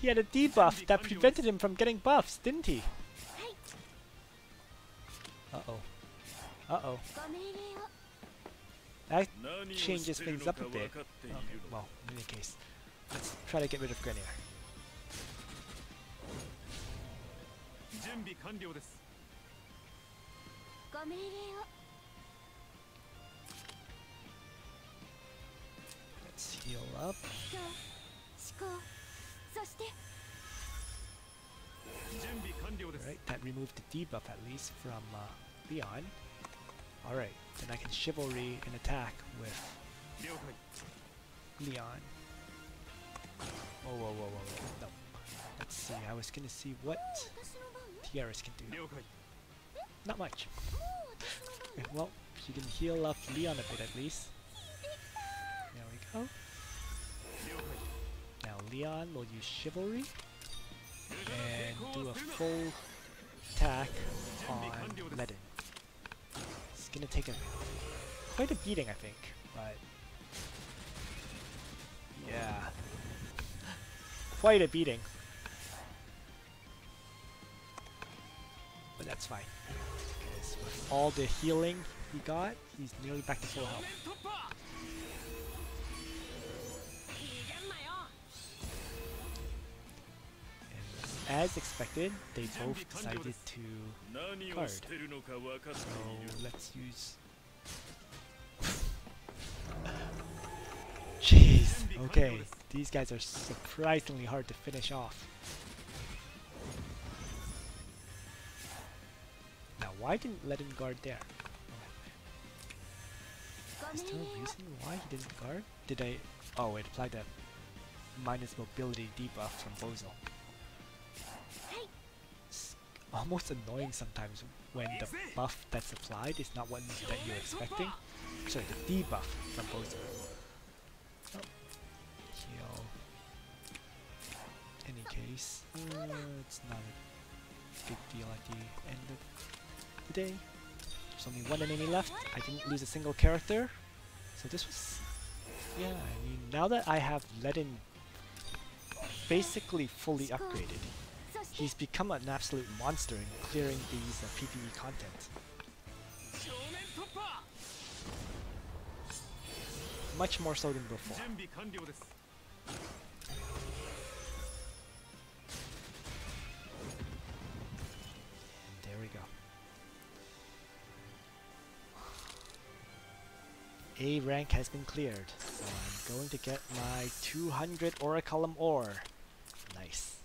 He had a debuff that prevented him from getting buffs, didn't he? Uh-oh. Uh-oh. That changes things up a bit. Okay, well, in any case, let's try to get rid of Grenier. Let's heal up. Alright, that removed the debuff at least from Leon. Alright, then I can chivalry and attack with Leon. Whoa. No. Let's see, I was gonna see what Tiaras can do. Not much. Okay, well, she can heal up Leon a bit at least. There we go. Now Leon will use chivalry and do a full attack on Ledin. It's gonna take quite a beating, I think, but yeah, quite a beating. But that's fine, because with all the healing he got, he's nearly back to full health. As expected, they both decided to card. So let's use... Jeez, okay, these guys are surprisingly hard to finish off. Now, why didn't Ledin guard there? Is there a reason why he didn't guard? Did I... Oh, it applied that minus mobility debuff from Bozo. Almost annoying sometimes when the buff that's applied is not one that you're expecting. Sorry, the debuff from Bozo. Oh. Heal. Any case, it's not a big deal at the end of the day. There's only one enemy left. I didn't lose a single character. So this was... Yeah, I mean, now that I have Ledin basically fully upgraded, he's become an absolute monster in clearing these PvE content. much more so than before. There we go. A rank has been cleared, so I'm going to get my 200 Oraculum ore. Nice.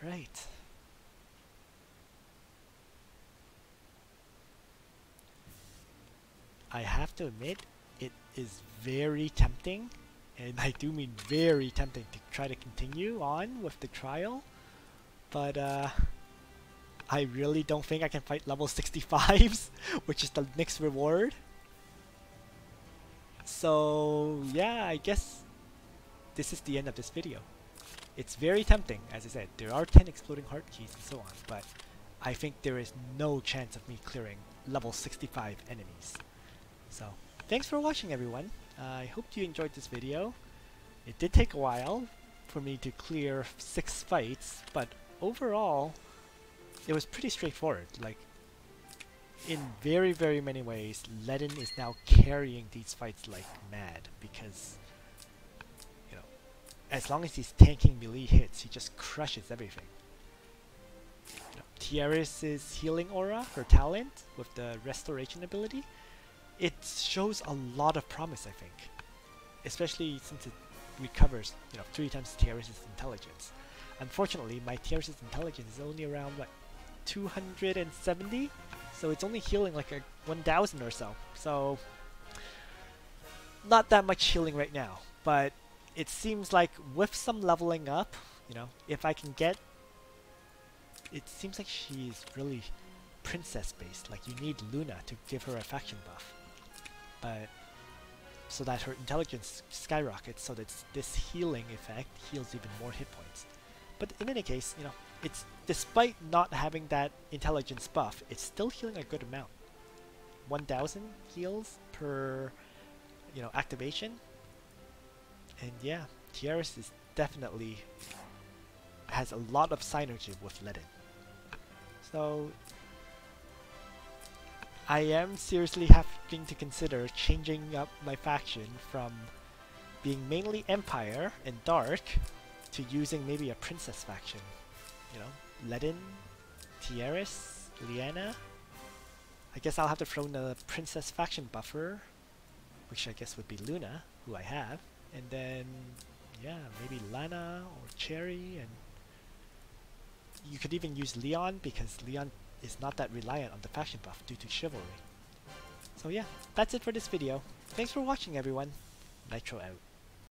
Alright. I have to admit, it is very tempting, and I do mean very tempting to try to continue on with the trial, but I really don't think I can fight level 65s, which is the next reward. So yeah, I guess this is the end of this video. It's very tempting, as I said, there are 10 exploding heart keys and so on, but I think there is no chance of me clearing level 65 enemies. So, thanks for watching everyone. I hope you enjoyed this video. It did take a while for me to clear 6 fights, but overall, it was pretty straightforward. Like, in very many ways, Ledin is now carrying these fights like mad because, you know, as long as he's tanking melee hits, he just crushes everything. You know, Tiaris's healing aura, her talent, with the restoration ability, it shows a lot of promise, I think. Especially since it recovers, you know, 3 times Tiaris's intelligence. Unfortunately, my Tiaris's intelligence is only around, what, 270? So it's only healing like a 1000 or so. So, not that much healing right now. But it seems like with some leveling up, you know, if I can get... It seems like she's really princess-based. Like, you need Luna to give her a faction buff. But so that her intelligence skyrockets, so that this healing effect heals even more hit points. But in any case, you know, it's despite not having that intelligence buff, it's still healing a good amount. 1000 heals per, you know, activation. And yeah, Tiaris is definitely has a lot of synergy with Ledin. So I am seriously having to consider changing up my faction from being mainly Empire and Dark to using maybe a Princess faction. You know, Ledin, Tiaris, Liana. I guess I'll have to throw in a Princess faction buffer, which I guess would be Luna, who I have. And then, yeah, maybe Lana or Cherry, and you could even use Leon, because Leon is not that reliant on the faction buff due to chivalry. So yeah, that's it for this video. Thanks for watching everyone. Nitro out.